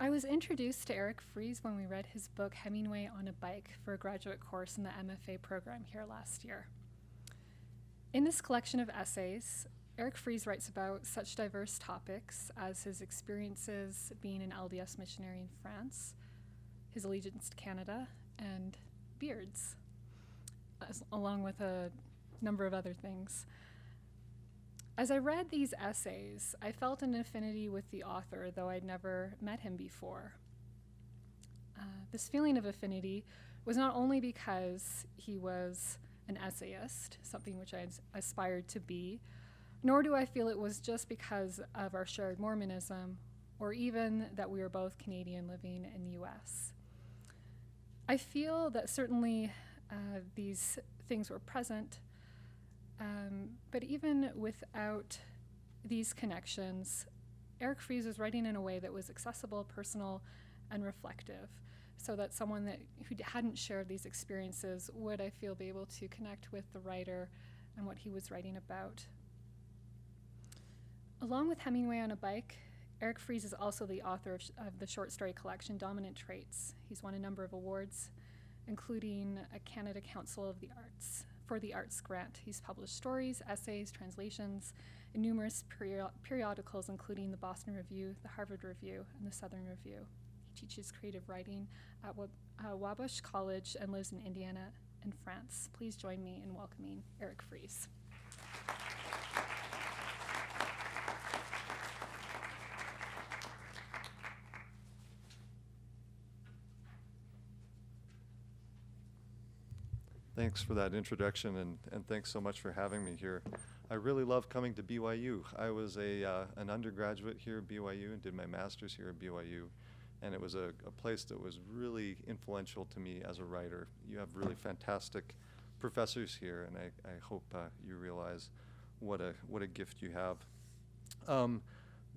I was introduced to Eric Fries when we read his book Hemingway on a Bike for a graduate course in the MFA program here last year. In this collection of essays, Eric Fries writes about such diverse topics as his experiences being an LDS missionary in France, his allegiance to Canada, and beards, along with a number of other things. As I read these essays, I felt an affinity with the author, though I'd never met him before. This feeling of affinity was not only because he was an essayist, something which I aspired to be, nor do I feel it was just because of our shared Mormonism, or even that we were both Canadian living in the US. I feel that certainly these things were present, but even without these connections, Eric Fries was writing in a way that was accessible, personal, and reflective, so that someone who hadn't shared these experiences would, I feel, be able to connect with the writer and what he was writing about. Along with Hemingway on a Bike, Eric Fries is also the author of the short story collection Dominant Traits. He's won a number of awards, including a Canada Council of the Arts for the Arts grant. He's published stories, essays, translations in numerous periodicals, including the Boston Review, the Harvard Review, and the Southern Review. He teaches creative writing at Wabash College and lives in Indiana and France. Please join me in welcoming Eric Fries. Thanks for that introduction, and thanks so much for having me here. I really love coming to BYU. I was an undergraduate here at BYU and did my master's here at BYU, and it was a place that was really influential to me as a writer. You have really fantastic professors here, and I hope you realize what a gift you have.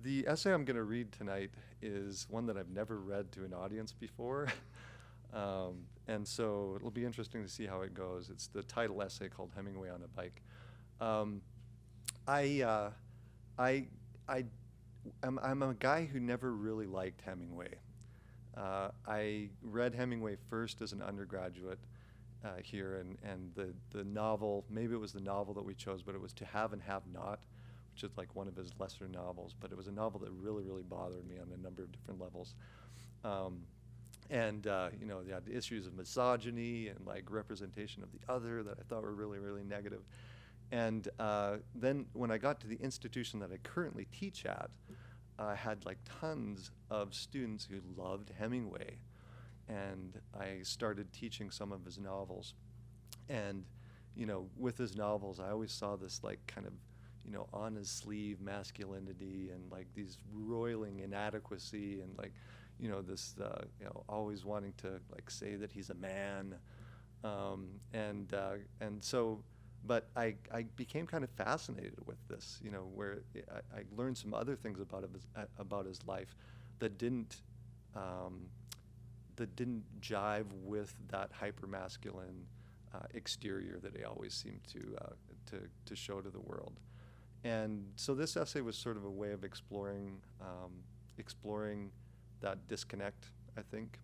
The essay I'm going to read tonight is one that I've never read to an audience before. And so it'll be interesting to see how it goes. It's the title essay called Hemingway on a Bike. I'm a guy who never really liked Hemingway. I read Hemingway first as an undergraduate here, and the novel, maybe it was the novel that we chose, but it was To Have and Have Not, which is like one of his lesser novels, but it was a novel that really, really bothered me on a number of different levels. You know, they had the issues of misogyny and like representation of the other that I thought were really, really negative. And then when I got to the institution that I currently teach at, I had like tons of students who loved Hemingway. And I started teaching some of his novels. And, you know, with his novels, I always saw this like kind of, you know, on his sleeve masculinity and like these roiling inadequacy and like, you know, this, you know, always wanting to like say that he's a man, and so, but I became kind of fascinated with this, you know, where I learned some other things about his life that didn't jive with that hypermasculine exterior that he always seemed to show to the world, and so this essay was sort of a way of exploring that disconnect, I think.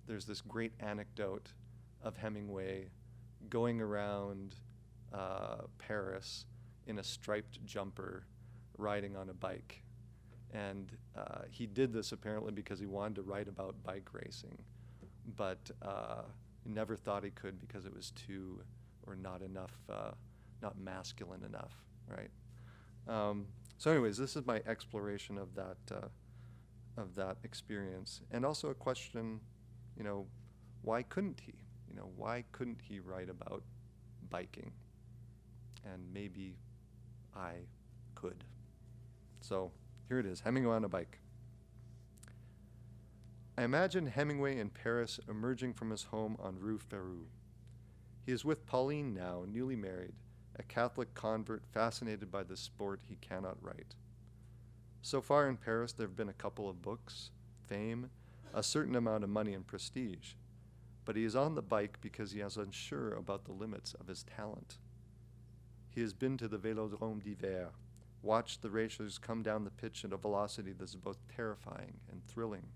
There's this great anecdote of Hemingway going around Paris in a striped jumper, riding on a bike. And he did this apparently because he wanted to write about bike racing, but he never thought he could because it was too, or not enough, not masculine enough, right? So anyways, this is my exploration of that experience, and also a question, you know, why couldn't he? You know, why couldn't he write about biking? And maybe I could. So here it is, Hemingway on a Bike. I imagine Hemingway in Paris emerging from his home on Rue Ferou. He is with Pauline now, newly married, a Catholic convert fascinated by the sport he cannot write. So far in Paris, there have been a couple of books, fame, a certain amount of money and prestige. But he is on the bike because he is unsure about the limits of his talent. He has been to the Vélodrome d'Hiver, watch the racers come down the pitch at a velocity that's both terrifying and thrilling.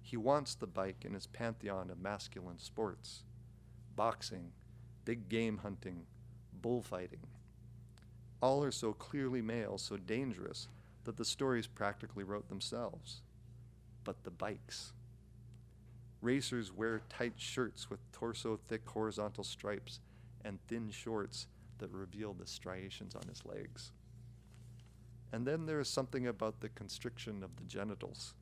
He wants the bike in his pantheon of masculine sports: boxing, big game hunting, bullfighting. All are so clearly male, so dangerous, that the stories practically wrote themselves. But the bikes. Racers wear tight shirts with torso-thick horizontal stripes and thin shorts that reveal the striations on his legs. And then there is something about the constriction of the genitals,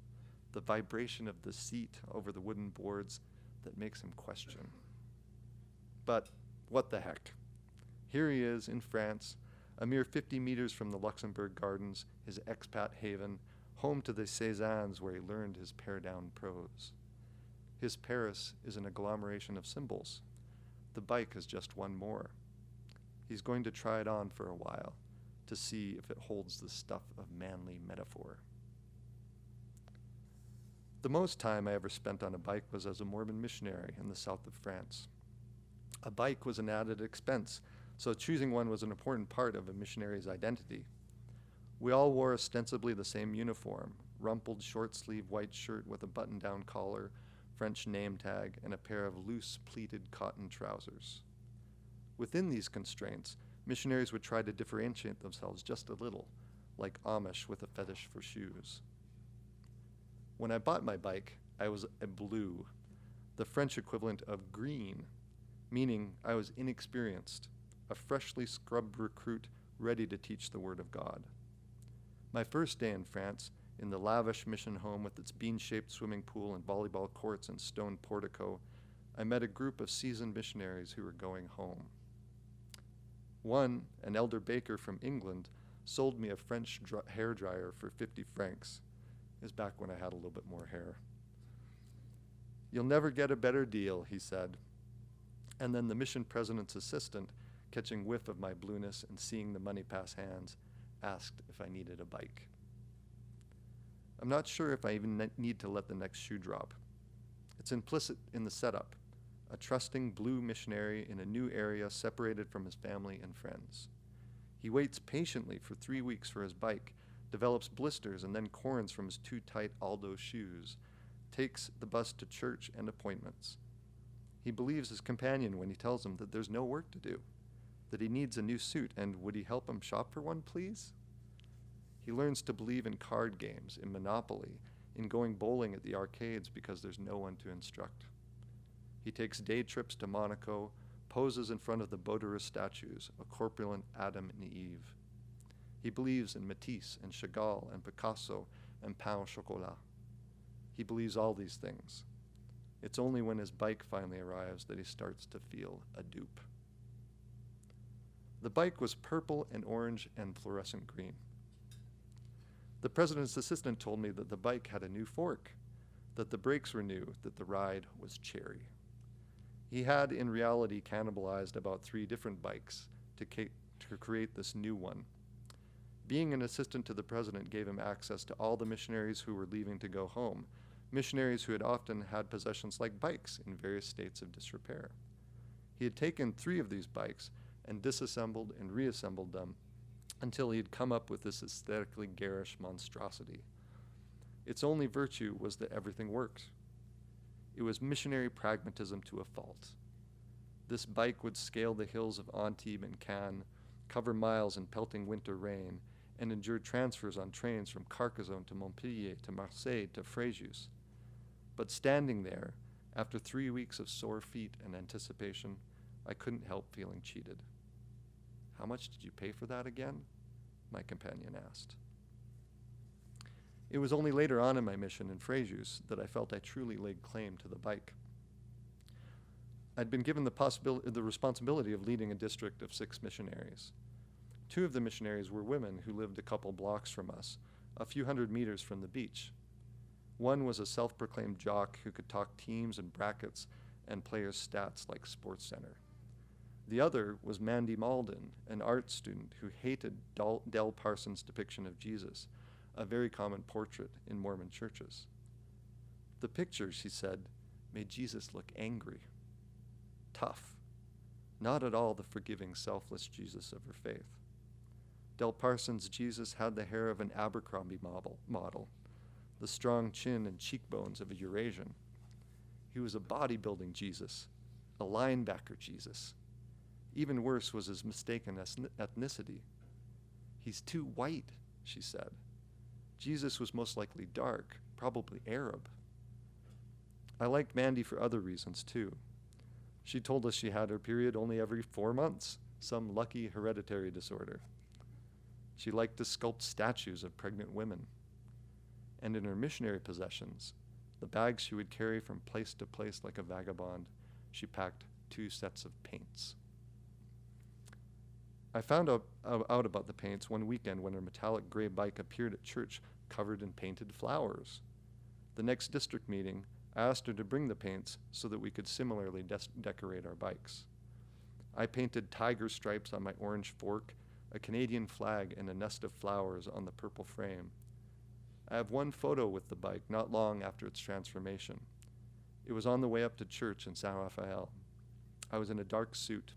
the vibration of the seat over the wooden boards that makes him question. But what the heck? Here he is in France, a mere 50 meters from the Luxembourg Gardens, his expat haven, home to the Cézannes where he learned his pare-down prose. His Paris is an agglomeration of symbols. The bike is just one more. He's going to try it on for a while to see if it holds the stuff of manly metaphor. The most time I ever spent on a bike was as a Mormon missionary in the south of France. A bike was an added expense, so choosing one was an important part of a missionary's identity. We all wore ostensibly the same uniform, rumpled short-sleeve white shirt with a button-down collar, French name tag, and a pair of loose pleated cotton trousers. Within these constraints, missionaries would try to differentiate themselves just a little, like Amish with a fetish for shoes. When I bought my bike, I was a blue, the French equivalent of green, meaning I was inexperienced, a freshly scrubbed recruit ready to teach the Word of God. My first day in France, in the lavish mission home with its bean-shaped swimming pool and volleyball courts and stone portico, I met a group of seasoned missionaries who were going home. One, an elder baker from England, sold me a French hair dryer for 50 francs. It was back when I had a little bit more hair. "You'll never get a better deal," he said. And then the mission president's assistant, catching whiff of my blueness and seeing the money pass hands, asked if I needed a bike. I'm not sure if I even need to let the next shoe drop. It's implicit in the setup, a trusting blue missionary in a new area separated from his family and friends. He waits patiently for 3 weeks for his bike, develops blisters and then corns from his too tight Aldo shoes, takes the bus to church and appointments. He believes his companion when he tells him that there's no work to do, that he needs a new suit, and would he help him shop for one, please? He learns to believe in card games, in Monopoly, in going bowling at the arcades because there's no one to instruct. He takes day trips to Monaco, poses in front of the Baudelaire statues, a corpulent Adam and Eve. He believes in Matisse and Chagall and Picasso and pain au chocolat. He believes all these things. It's only when his bike finally arrives that he starts to feel a dupe. The bike was purple and orange and fluorescent green. The president's assistant told me that the bike had a new fork, that the brakes were new, that the ride was cherry. He had, in reality, cannibalized about 3 different bikes to create this new one. Being an assistant to the president gave him access to all the missionaries who were leaving to go home, missionaries who had often had possessions like bikes in various states of disrepair. He had taken 3 of these bikes and disassembled and reassembled them until he had come up with this aesthetically garish monstrosity. Its only virtue was that everything worked. It was missionary pragmatism to a fault. This bike would scale the hills of Antibes and Cannes, cover miles in pelting winter rain, and endure transfers on trains from Carcassonne to Montpellier to Marseille to Fréjus. But standing there, after 3 weeks of sore feet and anticipation, I couldn't help feeling cheated. "How much did you pay for that again?" my companion asked. It was only later on in my mission in Fréjus that I felt I truly laid claim to the bike. I'd been given the responsibility of leading a district of 6 missionaries. 2 of the missionaries were women who lived a couple blocks from us, a few hundred meters from the beach. One was a self-proclaimed jock who could talk teams and brackets and players' stats like SportsCenter. The other was Mandy Malden, an art student who hated Del Parsons' depiction of Jesus, a very common portrait in Mormon churches. The picture, she said, made Jesus look angry, tough, not at all the forgiving, selfless Jesus of her faith. Del Parsons' Jesus had the hair of an Abercrombie model, the strong chin and cheekbones of a Eurasian. He was a bodybuilding Jesus, a linebacker Jesus. Even worse was his mistaken ethnicity. He's too white, she said. Jesus was most likely dark, probably Arab. I liked Mandy for other reasons, too. She told us she had her period only every 4 months, some lucky hereditary disorder. She liked to sculpt statues of pregnant women. And in her missionary possessions, the bags she would carry from place to place like a vagabond, she packed 2 sets of paints. I found out about the paints one weekend when her metallic gray bike appeared at church covered in painted flowers. The next district meeting, I asked her to bring the paints so that we could similarly decorate our bikes. I painted tiger stripes on my orange fork, a Canadian flag, and a nest of flowers on the purple frame. I have one photo with the bike not long after its transformation. It was on the way up to church in San Rafael. I was in a dark suit,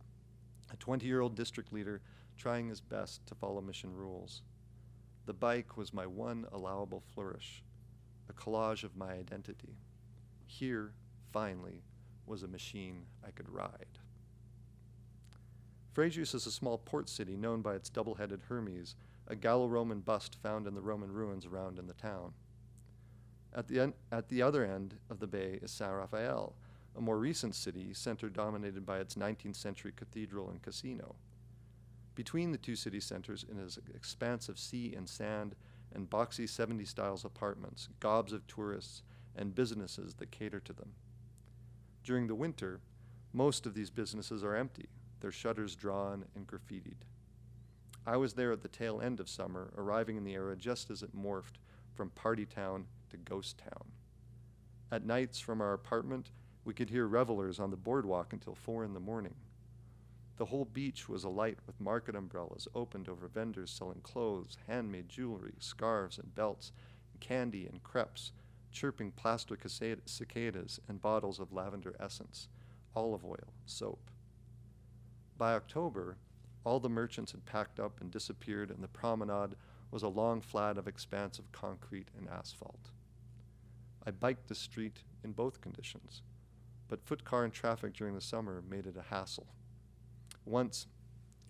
a 20-year-old district leader trying his best to follow mission rules. The bike was my one allowable flourish, a collage of my identity. Here, finally, was a machine I could ride. Frejus is a small port city known by its double-headed Hermes, a Gallo-Roman bust found in the Roman ruins around in the town. At the other end of the bay is San Rafael, a more recent city center dominated by its 19th century cathedral and casino. Between the two city centers is an expanse of sea and sand and boxy 70s styles apartments, gobs of tourists, and businesses that cater to them. During the winter, most of these businesses are empty, their shutters drawn and graffitied. I was there at the tail end of summer, arriving in the area just as it morphed from party town to ghost town. At nights from our apartment, we could hear revelers on the boardwalk until 4 in the morning. The whole beach was alight with market umbrellas opened over vendors selling clothes, handmade jewelry, scarves and belts, candy and crepes, chirping plaster cicadas and bottles of lavender essence, olive oil, soap. By October, all the merchants had packed up and disappeared, and the promenade was a long flat of expanse of concrete and asphalt. I biked the street in both conditions, but foot car and traffic during the summer made it a hassle. Once,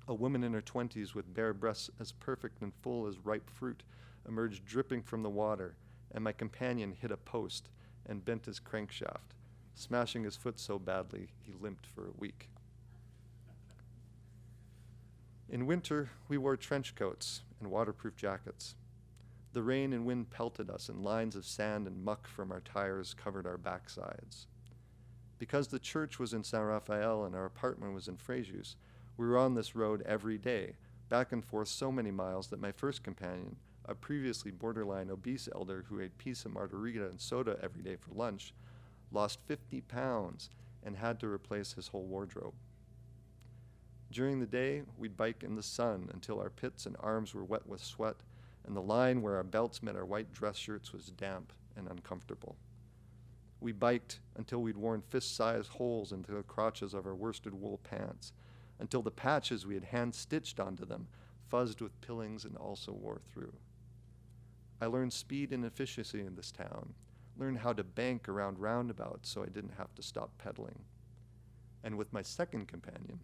a woman in her 20s with bare breasts as perfect and full as ripe fruit emerged dripping from the water, and my companion hit a post and bent his crankshaft, smashing his foot so badly he limped for a week. In winter, we wore trench coats and waterproof jackets. The rain and wind pelted us, and lines of sand and muck from our tires covered our backsides. Because the church was in San Rafael and our apartment was in Frejus, we were on this road every day, back and forth so many miles that my first companion, a previously borderline obese elder who ate pizza, margarita, and soda every day for lunch, lost 50 pounds and had to replace his whole wardrobe. During the day, we'd bike in the sun until our pits and arms were wet with sweat, and the line where our belts met our white dress shirts was damp and uncomfortable. We biked until we'd worn fist-sized holes into the crotches of our worsted wool pants, until the patches we had hand-stitched onto them fuzzed with pillings and also wore through. I learned speed and efficiency in this town, learned how to bank around roundabouts so I didn't have to stop pedaling. And with my second companion,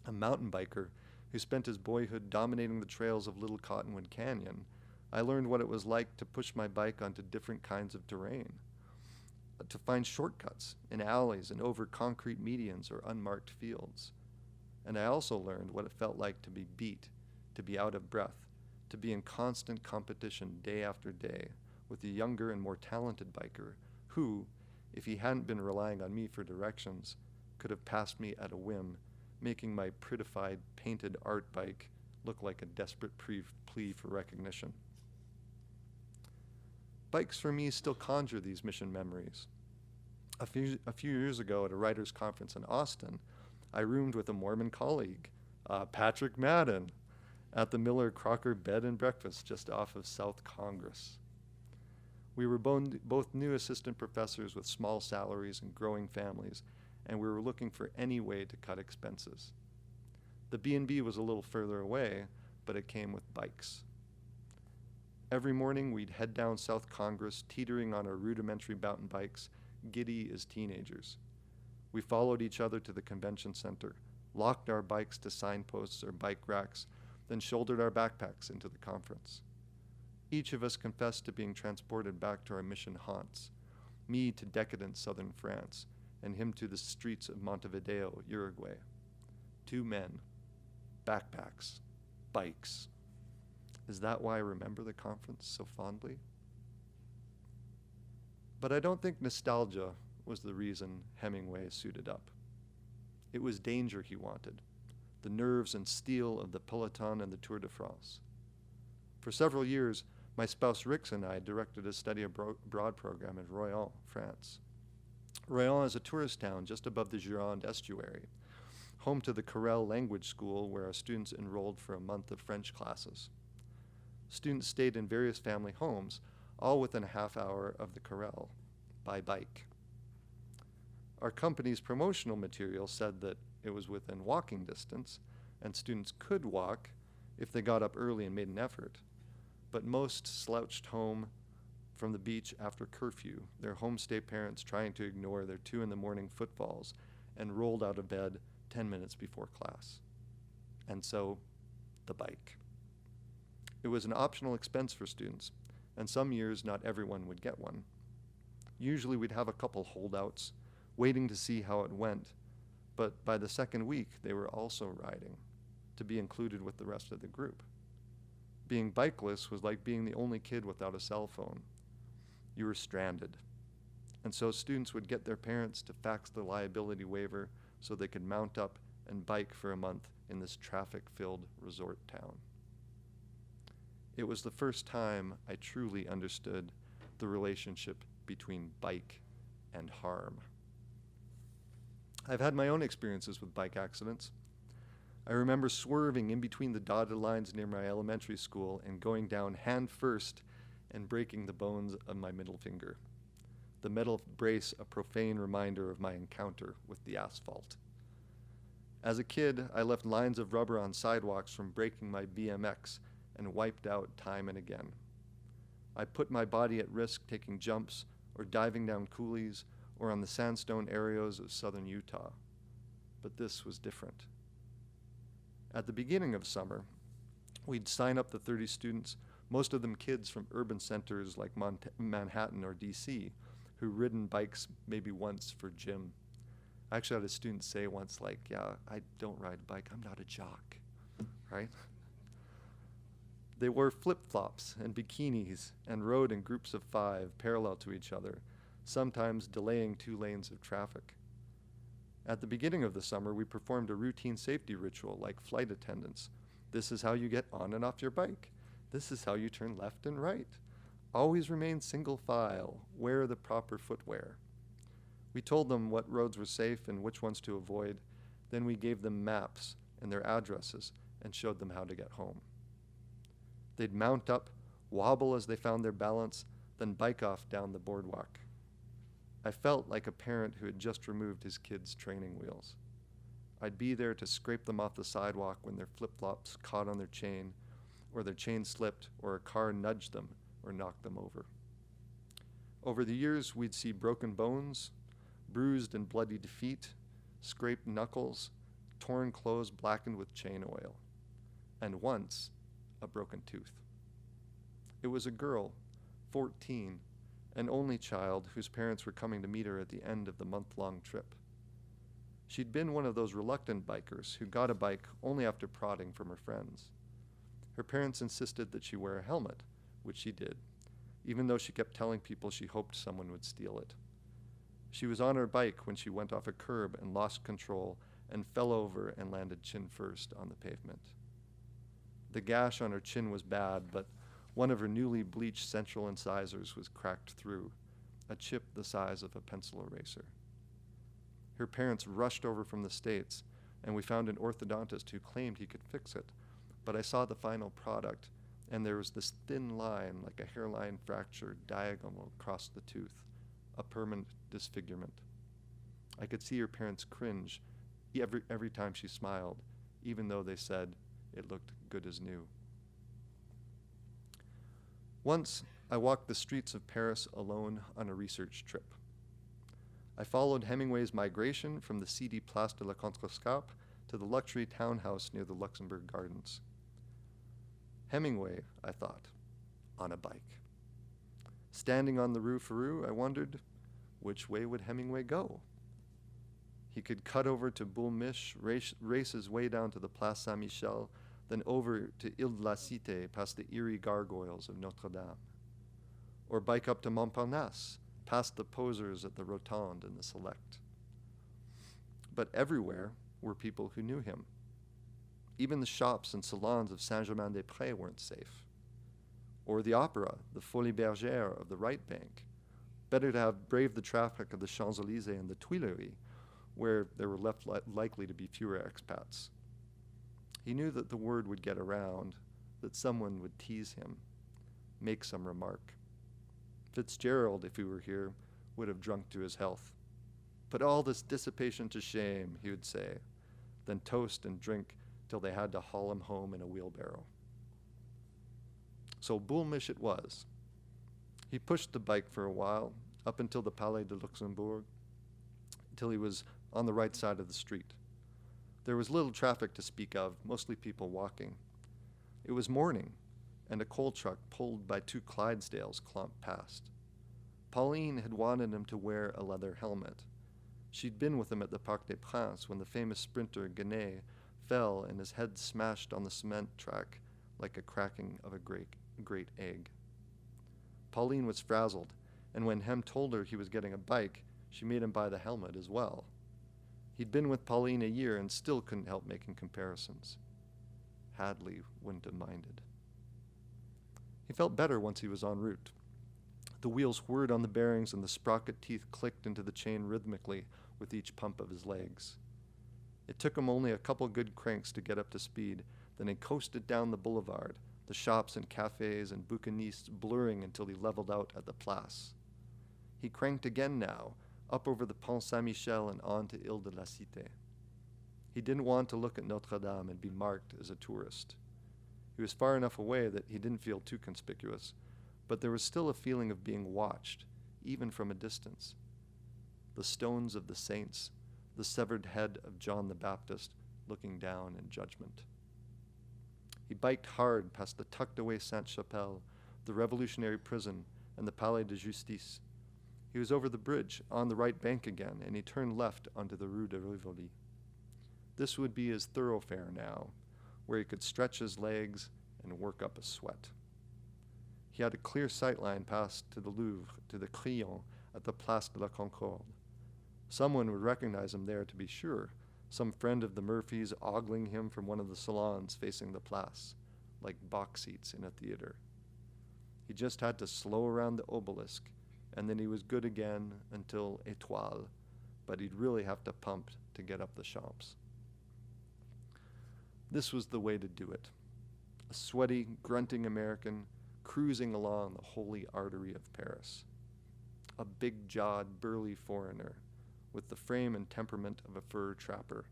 a mountain biker who spent his boyhood dominating the trails of Little Cottonwood Canyon, I learned what it was like to push my bike onto different kinds of terrain, to find shortcuts in alleys and over concrete medians or unmarked fields. And I also learned what it felt like to be beat, to be out of breath, to be in constant competition day after day with a younger and more talented biker who, if he hadn't been relying on me for directions, could have passed me at a whim, making my prettified painted art bike look like a desperate plea for recognition. Bikes for me still conjure these mission memories. A few years ago at a writers' conference in Austin, I roomed with a Mormon colleague, Patrick Madden, at the Miller Crocker Bed and Breakfast just off of South Congress. We were both new assistant professors with small salaries and growing families, and we were looking for any way to cut expenses. The B&B was a little further away, but it came with bikes. Every morning, we'd head down South Congress, teetering on our rudimentary mountain bikes, giddy as teenagers. We followed each other to the convention center, locked our bikes to signposts or bike racks, then shouldered our backpacks into the conference. Each of us confessed to being transported back to our mission haunts, me to decadent southern France, and him to the streets of Montevideo, Uruguay. 2 men, backpacks, bikes. Is that why I remember the conference so fondly? But I don't think nostalgia was the reason Hemingway suited up. It was danger he wanted, the nerves and steel of the peloton and the Tour de France. For several years, my spouse Rix and I directed a study abroad program in Royan, France. Royan is a tourist town just above the Gironde estuary, home to the Carrel language school where our students enrolled for a month of French classes. Students stayed in various family homes, all within a half hour of the Carrel, by bike. Our company's promotional material said that it was within walking distance, and students could walk if they got up early and made an effort. But most slouched home from the beach after curfew, their homestay parents trying to ignore their 2 a.m. footfalls, and rolled out of bed 10 minutes before class. And so, the bike. It was an optional expense for students, and some years not everyone would get one. Usually we'd have a couple holdouts, waiting to see how it went, but by the second week they were also riding, to be included with the rest of the group. Being bikeless was like being the only kid without a cell phone. You were stranded. And so students would get their parents to fax the liability waiver so they could mount up and bike for a month in this traffic-filled resort town. It was the first time I truly understood the relationship between bike and harm. I've had my own experiences with bike accidents. I remember swerving in between the dotted lines near my elementary school and going down hand first and breaking the bones of my middle finger. The metal brace a profane reminder of my encounter with the asphalt. As a kid, I left lines of rubber on sidewalks from breaking my BMX and wiped out time and again. I put my body at risk taking jumps or diving down coulees or on the sandstone areas of southern Utah. But this was different. At the beginning of summer, we'd sign up the 30 students, most of them kids from urban centers like Manhattan or DC, who ridden bikes maybe once for gym. I actually had a student say once, like, yeah, I don't ride a bike, I'm not a jock, right? They wore flip-flops and bikinis and rode in groups of 5 parallel to each other, sometimes delaying 2 lanes of traffic. At the beginning of the summer, we performed a routine safety ritual like flight attendants. This is how you get on and off your bike. This is how you turn left and right. Always remain single file. Wear the proper footwear. We told them what roads were safe and which ones to avoid. Then we gave them maps and their addresses and showed them how to get home. They'd mount up, wobble as they found their balance, then bike off down the boardwalk. I felt like a parent who had just removed his kids' training wheels. I'd be there to scrape them off the sidewalk when their flip-flops caught on their chain, or their chain slipped, or a car nudged them or knocked them over. Over the years, we'd see broken bones, bruised and bloodied feet, scraped knuckles, torn clothes blackened with chain oil, and once, a broken tooth. It was a girl, 14, an only child whose parents were coming to meet her at the end of the month-long trip. She'd been one of those reluctant bikers who got a bike only after prodding from her friends. Her parents insisted that she wear a helmet, which she did, even though she kept telling people she hoped someone would steal it. She was on her bike when she went off a curb and lost control and fell over and landed chin first on the pavement. The gash on her chin was bad, but one of her newly bleached central incisors was cracked through, a chip the size of a pencil eraser. Her parents rushed over from the States, and we found an orthodontist who claimed he could fix it, but I saw the final product, and there was this thin line like a hairline fracture diagonal across the tooth, a permanent disfigurement. I could see her parents cringe every time she smiled, even though they said it looked good as new. Once, I walked the streets of Paris alone on a research trip. I followed Hemingway's migration from the seedy Place de la Contrescarpe to the luxury townhouse near the Luxembourg Gardens. Hemingway, I thought, on a bike. Standing on the Rue Ferou, I wondered, which way would Hemingway go? He could cut over to Boul' Mich', race his way down to the Place Saint-Michel, then over to Ile de la Cité past the eerie gargoyles of Notre-Dame. Or bike up to Montparnasse, past the posers at the Rotonde and the Select. But everywhere were people who knew him. Even the shops and salons of Saint-Germain-des-Prés weren't safe. Or the opera, the Folies Bergères of the right bank. Better to have braved the traffic of the Champs-Élysées and the Tuileries, where there were left likely to be fewer expats. He knew that the word would get around, that someone would tease him, make some remark. Fitzgerald, if he were here, would have drunk to his health. Put all this dissipation to shame, he would say, then toast and drink till they had to haul him home in a wheelbarrow. So Boul' Mich' it was. He pushed the bike for a while, up until the Palais de Luxembourg, till he was on the right side of the street. There was little traffic to speak of, mostly people walking. It was morning, and a coal truck pulled by two Clydesdales clomped past. Pauline had wanted him to wear a leather helmet. She'd been with him at the Parc des Princes when the famous sprinter Guenet fell and his head smashed on the cement track like a cracking of a great egg. Pauline was frazzled, and when Hem told her he was getting a bike, she made him buy the helmet as well. He'd been with Pauline a year and still couldn't help making comparisons. Hadley wouldn't have minded. He felt better once he was en route. The wheels whirred on the bearings and the sprocket teeth clicked into the chain rhythmically with each pump of his legs. It took him only a couple good cranks to get up to speed, then he coasted down the boulevard, the shops and cafes and bouquinistes blurring until he leveled out at the Place. He cranked again now, up over the Pont Saint-Michel and on to Ile de la Cité. He didn't want to look at Notre-Dame and be marked as a tourist. He was far enough away that he didn't feel too conspicuous, but there was still a feeling of being watched, even from a distance. The stones of the saints, the severed head of John the Baptist looking down in judgment. He biked hard past the tucked-away Sainte-Chapelle, the revolutionary prison, and the Palais de Justice. He was over the bridge, on the right bank again, and he turned left onto the Rue de Rivoli. This would be his thoroughfare now, where he could stretch his legs and work up a sweat. He had a clear sightline past to the Louvre, to the Crillon, at the Place de la Concorde. Someone would recognize him there to be sure, some friend of the Murphys ogling him from one of the salons facing the Place, like box seats in a theater. He just had to slow around the obelisk, and then he was good again until Étoile, but he'd really have to pump to get up the Champs. This was the way to do it. A sweaty, grunting American cruising along the holy artery of Paris. A big-jawed, burly foreigner with the frame and temperament of a fur trapper,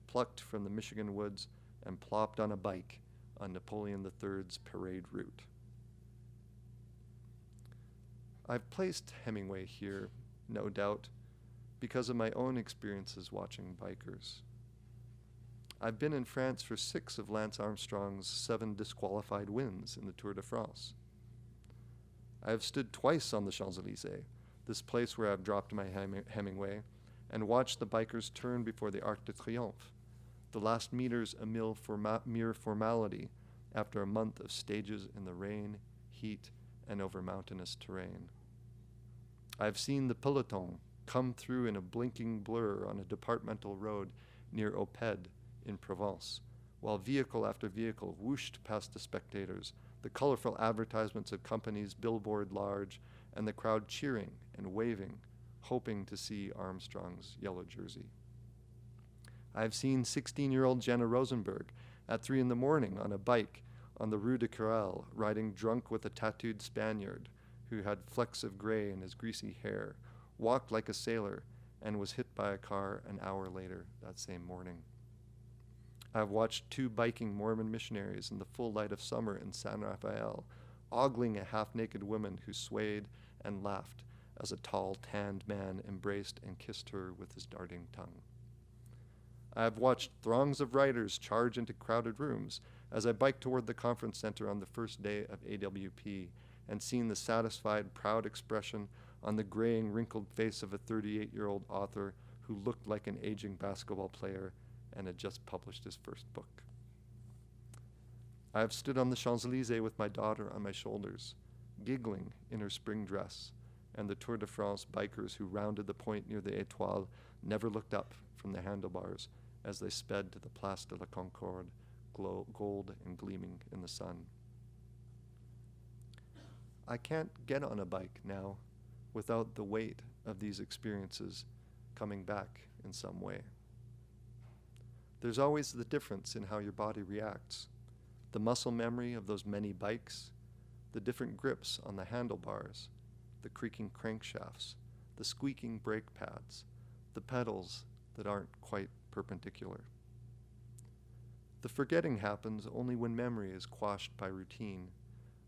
plucked from the Michigan woods and plopped on a bike on Napoleon III's parade route. I've placed Hemingway here, no doubt, because of my own experiences watching bikers. I've been in France for 6 of Lance Armstrong's 7 disqualified wins in the Tour de France. I have stood twice on the Champs-Élysées, this place where I've dropped my Hemingway, and watched the bikers turn before the Arc de Triomphe, the last meters a mere formality after a month of stages in the rain, heat, and over mountainous terrain. I've seen the peloton come through in a blinking blur on a departmental road near Oppède in Provence, while vehicle after vehicle whooshed past the spectators, the colorful advertisements of companies billboard large, and the crowd cheering and waving, hoping to see Armstrong's yellow jersey. I've seen 16-year-old Jenna Rosenberg at 3 a.m. on a bike on the Rue de Querelle, riding drunk with a tattooed Spaniard who had flecks of gray in his greasy hair, walked like a sailor, and was hit by a car an hour later that same morning. I've watched 2 biking Mormon missionaries in the full light of summer in San Rafael, ogling a half-naked woman who swayed and laughed as a tall, tanned man embraced and kissed her with his darting tongue. I have watched throngs of writers charge into crowded rooms as I biked toward the conference center on the first day of AWP and seen the satisfied, proud expression on the graying, wrinkled face of a 38-year-old author who looked like an aging basketball player and had just published his first book. I have stood on the Champs-Élysées with my daughter on my shoulders, giggling in her spring dress, and the Tour de France bikers who rounded the point near the Étoile never looked up from the handlebars as they sped to the Place de la Concorde, gold and gleaming in the sun. I can't get on a bike now without the weight of these experiences coming back in some way. There's always the difference in how your body reacts. The muscle memory of those many bikes, the different grips on the handlebars, the creaking crankshafts, the squeaking brake pads, the pedals that aren't quite perpendicular. The forgetting happens only when memory is quashed by routine,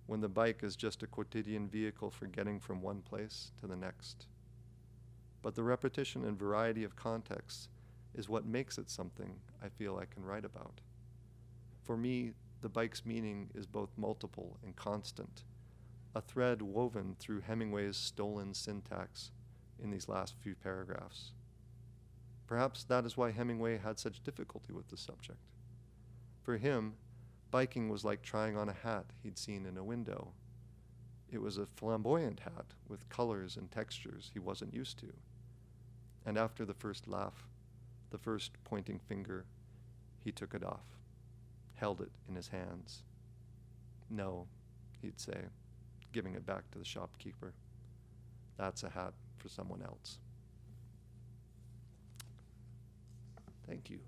when the bike is just a quotidian vehicle for getting from one place to the next. But the repetition and variety of contexts is what makes it something I feel I can write about. For me, the bike's meaning is both multiple and constant, a thread woven through Hemingway's stolen syntax in these last few paragraphs. Perhaps that is why Hemingway had such difficulty with the subject. For him, biking was like trying on a hat he'd seen in a window. It was a flamboyant hat with colors and textures he wasn't used to. And after the first laugh, the first pointing finger, he took it off, held it in his hands. No, he'd say, giving it back to the shopkeeper. That's a hat for someone else. Thank you.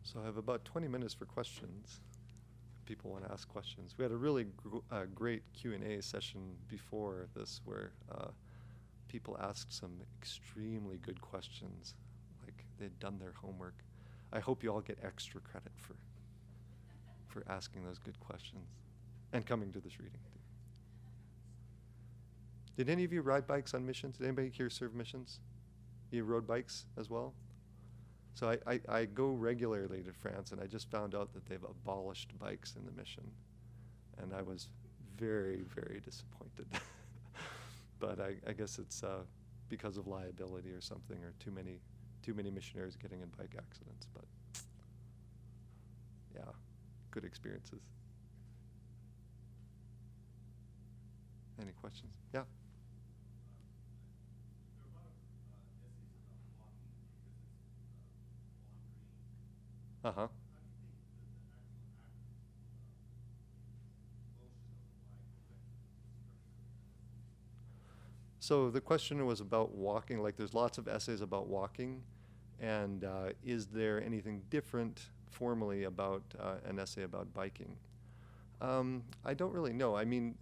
So I have about 20 minutes for questions. People want to ask questions. We had a really great Q&A session before this where people asked some extremely good questions, like they'd done their homework. I hope you all get extra credit for asking those good questions and coming to this reading. Did any of you ride bikes on missions? Did anybody here serve missions? You rode bikes as well? So I go regularly to France, and I just found out that they've abolished bikes in the mission. And I was very, very disappointed. But I guess it's because of liability or something, or too many missionaries getting in bike accidents. But yeah, good experiences. Any questions? Yeah. Uh-huh. So the question was about walking. Like, there's lots of essays about walking, and is there anything different formally about an essay about biking? I don't really know. I mean,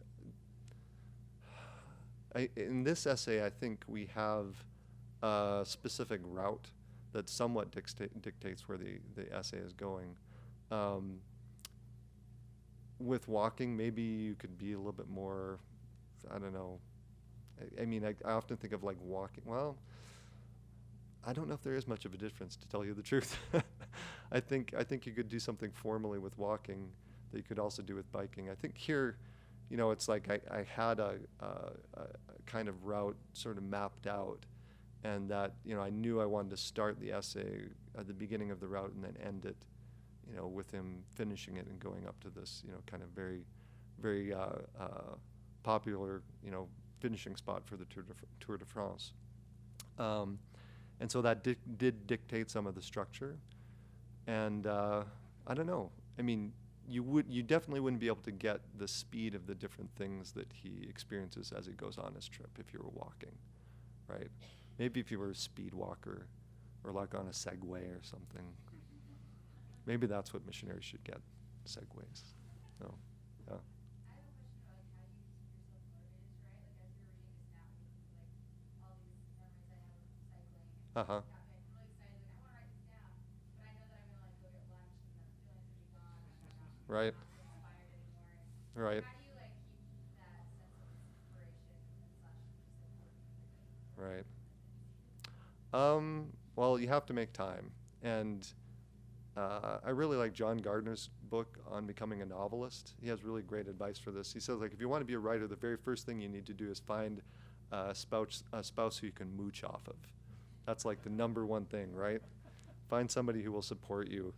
in this essay, I think we have a specific route that somewhat dictates where the essay is going. With walking, maybe you could be a little bit more, I don't know. I mean, I often think of like walking. Well, I don't know if there is much of a difference, to tell you the truth. I think you could do something formally with walking that you could also do with biking. I think here, you know, it's like I had a kind of route sort of mapped out, and that, you know, I knew I wanted to start the essay at the beginning of the route and then end it, you know, with him finishing it and going up to this, you know, kind of very, very popular, you know, finishing spot for the Tour de France. And so that did dictate some of the structure. And I don't know. I mean, you definitely wouldn't be able to get the speed of the different things that he experiences as he goes on his trip if you were walking, right? Maybe if you were a speed walker or like on a Segway or something. Maybe that's what missionaries should get, Segways. No, yeah. Uh huh. got me really excited. Like, I want to write this down, but I know that I'm gonna like go get lunch and the feeling's gonna be gone. Right. I'm not so inspired anymore. And Right. how do you like keep that sense of inspiration and such just like working through Right. the things? Well, you have to make time. And I really like John Gardner's book on becoming a novelist. He has really great advice for this. He says, like, if you want to be a writer, the very first thing you need to do is find a spouse who you can mooch off of. That's like the number one thing, right? Find somebody who will support you.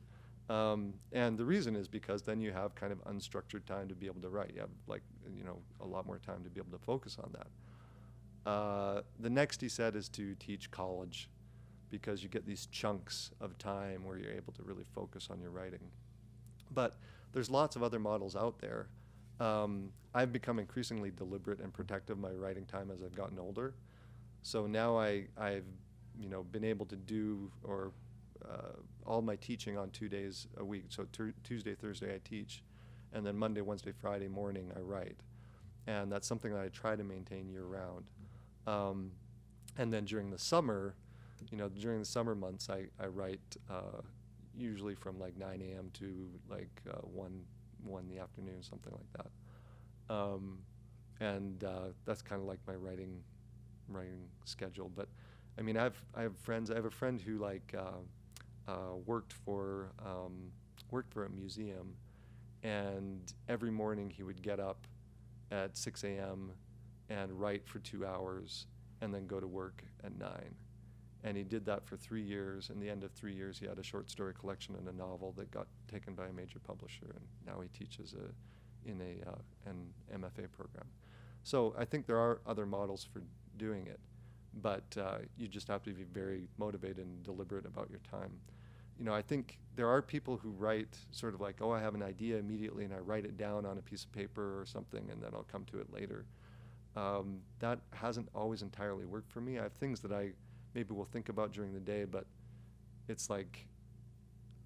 And the reason is because then you have kind of unstructured time to be able to write. You have, like, a lot more time to be able to focus on that. The next, he said, is to teach college, because you get these chunks of time where you're able to really focus on your writing. But there's lots of other models out there. I've become increasingly deliberate and protective of my writing time as I've gotten older. So now I've been able to do all my teaching on 2 days a week. So Tuesday, Thursday I teach, and then Monday, Wednesday, Friday morning I write. And that's something that I try to maintain year round. And then during the summer, during the summer months, I write usually from like 9 a.m. to like 1 in the afternoon, something like that. And that's kind of like my writing schedule. But I mean, I have friends. I have a friend who like worked for a museum, and every morning he would get up at 6 a.m. and write for 2 hours, and then go to work at 9. And he did that for 3 years. In the end of 3 years, he had a short story collection and a novel that got taken by a major publisher, and now he teaches in an MFA program. So I think there are other models for doing it, but you just have to be very motivated and deliberate about your time. I think there are people who write sort of like, oh, I have an idea immediately and I write it down on a piece of paper or something, and then I'll come to it later. That hasn't always entirely worked for me. I have things that I maybe will think about during the day, but it's like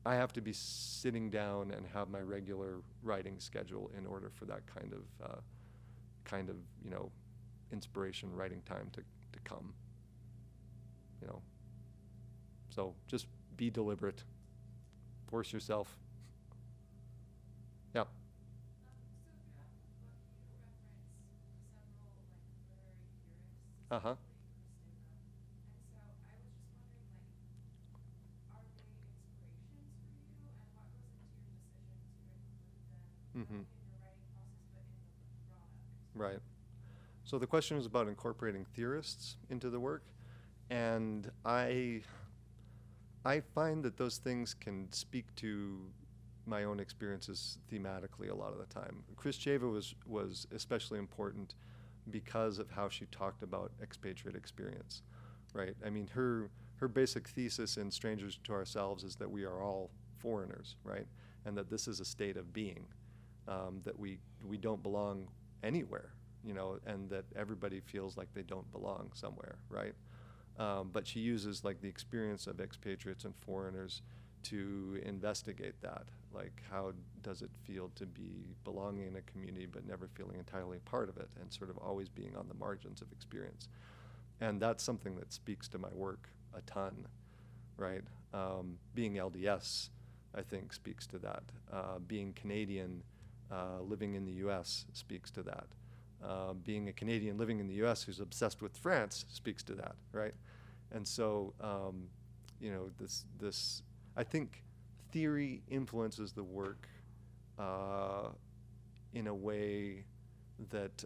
I have to be sitting down and have my regular writing schedule in order for that kind of inspiration, writing time to come. So just be deliberate, force yourself. Yeah. So throughout the book, you reference several like literary theorists, Uh huh. specifically Kristeva. And so I was just wondering, like, are they inspirations for you, and what goes into your decision to include them not Mm-hmm. only in your writing process but in the product? Right. So the question is about incorporating theorists into the work, and I find that those things can speak to my own experiences thematically a lot of the time. Kristeva was especially important because of how she talked about expatriate experience, right? I mean, her basic thesis in Strangers to Ourselves is that we are all foreigners, right? And that this is a state of being, that we don't belong anywhere, and that everybody feels like they don't belong somewhere, right? But she uses like the experience of expatriates and foreigners to investigate that. Like, how does it feel to be belonging in a community but never feeling entirely a part of it, and sort of always being on the margins of experience? And that's something that speaks to my work a ton, right? Being LDS, I think, speaks to that. Being Canadian, living in the U.S. speaks to that. Being a Canadian living in the U.S. who's obsessed with France speaks to that, right? And so, this I think theory influences the work in a way that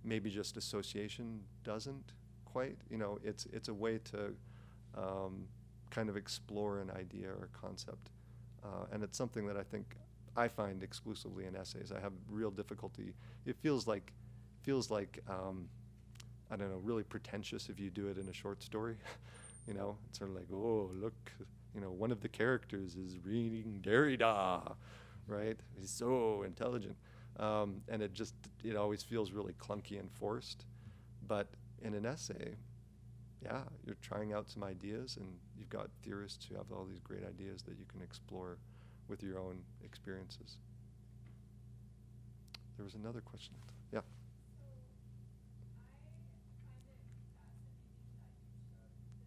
maybe just association doesn't quite. It's a way to kind of explore an idea or concept, and it's something that I find exclusively in essays. I have real difficulty. It feels like I don't know, really pretentious if you do it in a short story. It's sort of like, oh, look, one of the characters is reading Derrida, right? He's so intelligent. And it always feels really clunky and forced. But in an essay, yeah, you're trying out some ideas, and you've got theorists who have all these great ideas that you can explore with your own experiences. There was another question. Yeah. So I find it fascinating that you took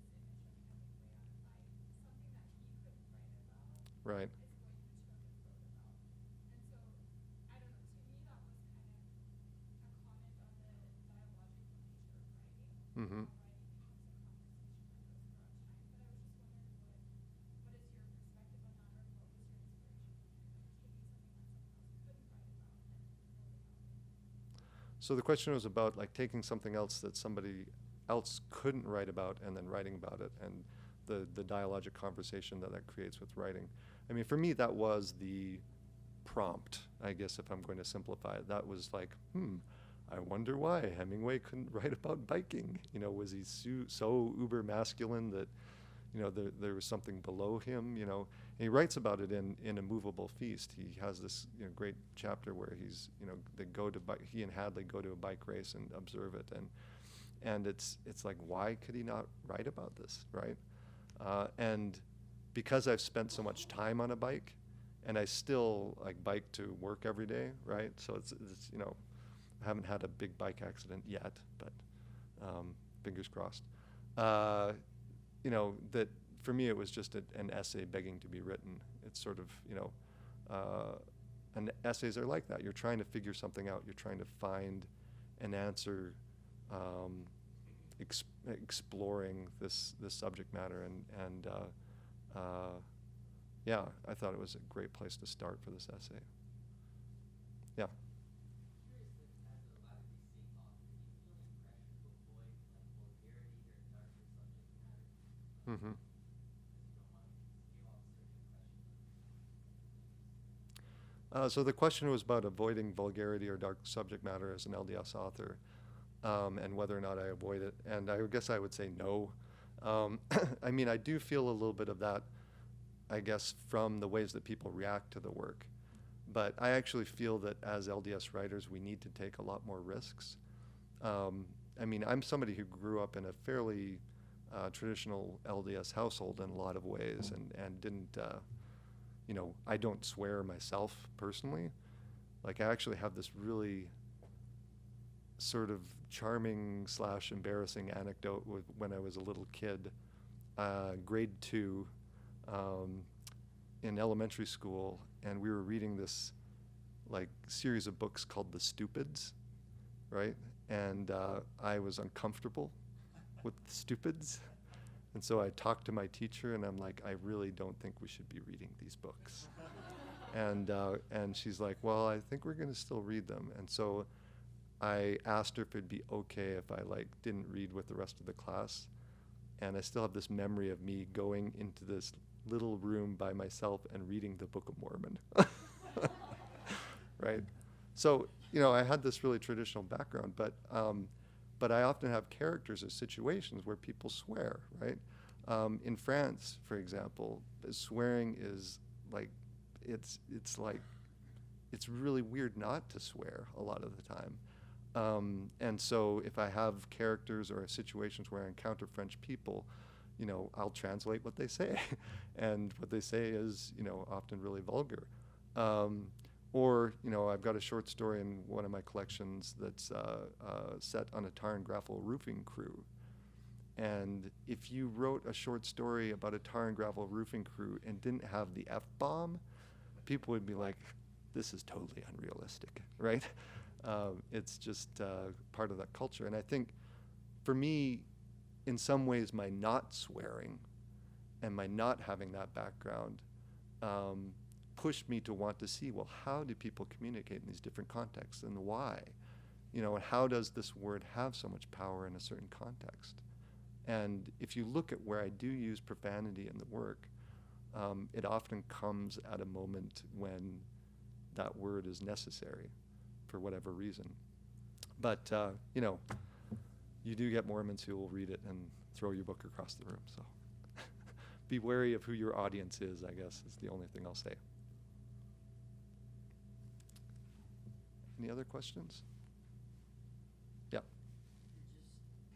the Right. is what you took and wrote about. And so, I don't know, to me that was kind of a comment on the dialogical nature of writing, Mm-hmm. how writing becomes a conversation that goes throughout time. But I was just wondering what is your perspective on that, or what was your inspiration behind taking something that someone else couldn't write about and wrote about it? So the question was about like taking something else that somebody else couldn't write about and then writing about it, and the dialogic conversation that that creates with writing. I mean, for me, that was the prompt, I guess, if I'm going to simplify it. That was like, I wonder why Hemingway couldn't write about biking. You know, was he so uber masculine that, you know, there was something below him, you know? And he writes about it in A Movable Feast. He has this, you know, great chapter where he's, you know, he and Hadley go to a bike race and observe it, and it's like, why could he not write about this, right? And because I've spent so much time on a bike, and I still like bike to work every day, right? So it's you know, I haven't had a big bike accident yet, but fingers crossed. You know, that for me it was just an essay begging to be written. It's sort of, you know, and essays are like that. You're trying to figure something out. You're trying to find an answer, exploring this subject matter, and yeah, I thought it was a great place to start for this essay. Yeah. Curious if, as a lot of these same author, do you feel any pressure to avoid like vulgarity or darker subject matter? Mm-hmm. Because you don't want to give off certain impressions. So the question was about avoiding vulgarity or dark subject matter as an LDS author, and whether or not I avoid it. And I guess I would say no. I mean, I do feel a little bit of that, I guess, from the ways that people react to the work. But I actually feel that as LDS writers, we need to take a lot more risks. I mean, I'm somebody who grew up in a fairly traditional LDS household in a lot of ways, and didn't, you know, I don't swear myself personally. Like, I actually have this really sort of charming / embarrassing anecdote with when I was a little kid, grade 2, in elementary school, and we were reading this like series of books called The Stupids, right? And I was uncomfortable with the Stupids, and so I talked to my teacher, and I'm like, I really don't think we should be reading these books. And she's like, well, I think we're going to still read them. And so I asked her if it'd be okay if I like didn't read with the rest of the class. And I still have this memory of me going into this little room by myself and reading the Book of Mormon. Right? So, you know, I had this really traditional background, but I often have characters or situations where people swear, right? In France, for example, swearing is like, it's really weird not to swear a lot of the time. And so if I have characters or situations where I encounter French people, you know, I'll translate what they say. And what they say is, you know, often really vulgar. Or, you know, I've got a short story in one of my collections that's set on a tar and gravel roofing crew. And if you wrote a short story about a tar and gravel roofing crew and didn't have the F-bomb, people would be like, this is totally unrealistic, right? It's just part of that culture. And I think for me, in some ways, my not swearing and my not having that background pushed me to want to see, well, how do people communicate in these different contexts, and why? You know, and how does this word have so much power in a certain context? And if you look at where I do use profanity in the work, it often comes at a moment when that word is necessary for whatever reason. But, you know, you do get Mormons who will read it and throw your book across the room. So be wary of who your audience is, I guess, is the only thing I'll say. Any other questions? Yeah.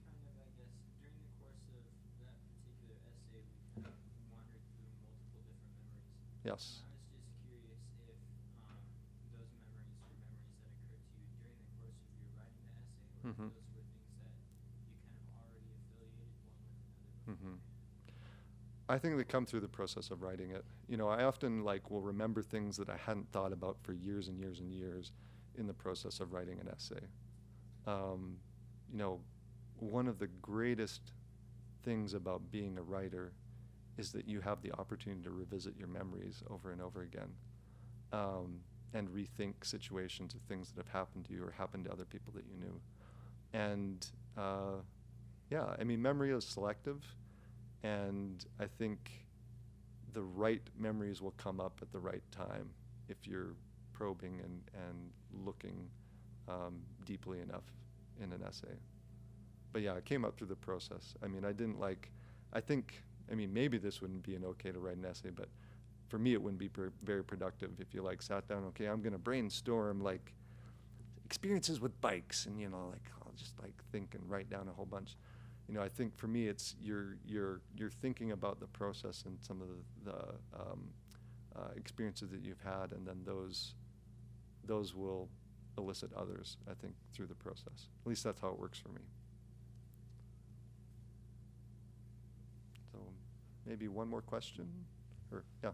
Just kind of, I guess, during the course of that particular essay, we kind of wandered through multiple different memories. Yes. I was just curious if those memories were memories that occurred to you during the course of your writing the essay, or Mm-hmm. if those were things that you kind of already affiliated one with another Mm-hmm. beforehand. I think they come through the process of writing it. You know, I often like will remember things that I hadn't thought about for years and years and years in the process of writing an essay. You know, one of the greatest things about being a writer is that you have the opportunity to revisit your memories over and over again, and rethink situations or things that have happened to you or happened to other people that you knew. And yeah, I mean, memory is selective, and I think the right memories will come up at the right time if you're probing and looking deeply enough in an essay. But yeah, it came up through the process. I mean, I mean, maybe this wouldn't be an okay to write an essay, but for me, it wouldn't be very productive if you like sat down, okay, I'm gonna brainstorm like experiences with bikes, and you know, like I'll just like think and write down a whole bunch. You know, I think for me, it's you're thinking about the process and some of the experiences that you've had, and then those will elicit others, I think, through the process. At least that's how it works for me. So maybe one more question, or yeah.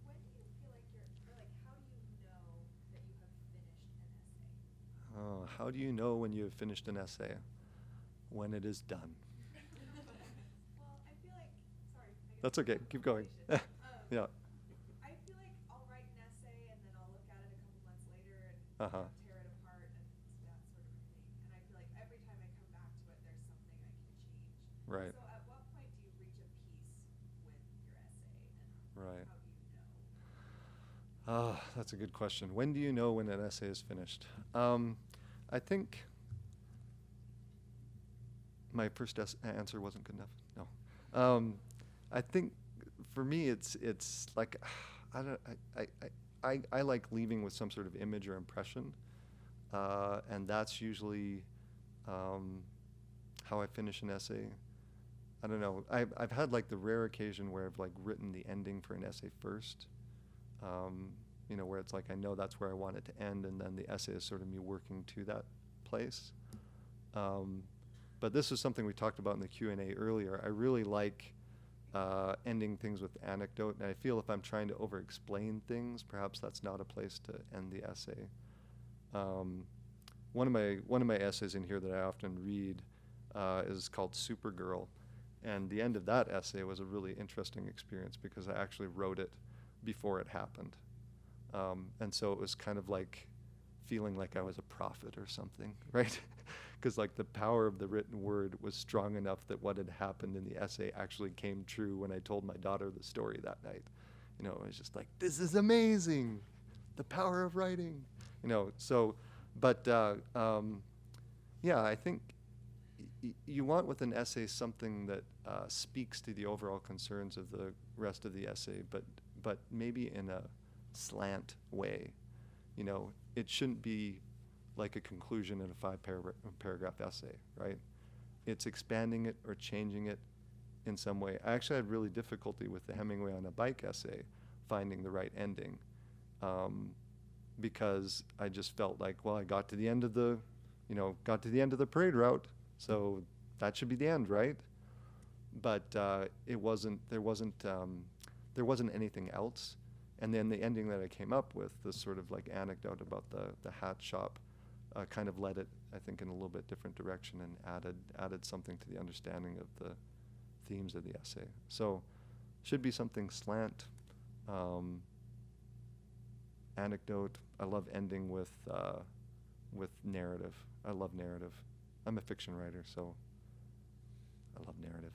When do you feel like you're, or like, how do you know that you have finished an essay? How do you know when you have finished an essay? When it is done. Well, I feel like, sorry. I guess That's okay, keep going. conversation. Yeah. I feel like I'll write an essay and then I'll look at it a couple months later and Uh-huh. tear it apart and that sort of a thing. And I feel like every time I come back to it, there's something I can change. Right. So at what point do you reach a peace with your essay, and Right. how do you know? That's a good question. When do you know when an essay is finished? I think my first answer wasn't good enough. No. I think for me, it's like I like leaving with some sort of image or impression, and that's usually how I finish an essay. I don't know. I've had like the rare occasion where I've like written the ending for an essay first. You know, where it's like I know that's where I want it to end, and then the essay is sort of me working to that place. But this is something we talked about in the Q&A earlier. I really like ending things with anecdote, and I feel if I'm trying to over-explain things, perhaps that's not a place to end the essay. One of my essays in here that I often read is called Supergirl, and the end of that essay was a really interesting experience because I actually wrote it before it happened. And so it was kind of like feeling like I was a prophet or something, right? Because like the power of the written word was strong enough that what had happened in the essay actually came true when I told my daughter the story that night. You know, it was just like, this is amazing, the power of writing. You know, so, but yeah, I think you want with an essay something that speaks to the overall concerns of the rest of the essay, but maybe in a slant way. You know, it shouldn't be like a conclusion in a five-paragraph essay, right? It's expanding it or changing it in some way. I actually had really difficulty with the Hemingway on a Bike essay, finding the right ending, because I just felt like, well, I got to the end of the, got to the end of the parade route, so that should be the end, right? But there wasn't anything else. And then the ending that I came up with, this sort of like anecdote about the hat shop, kind of led it, I think, in a little bit different direction and added something to the understanding of the themes of the essay. So, should be something slant, anecdote. I love ending with narrative. I love narrative. I'm a fiction writer, so I love narrative.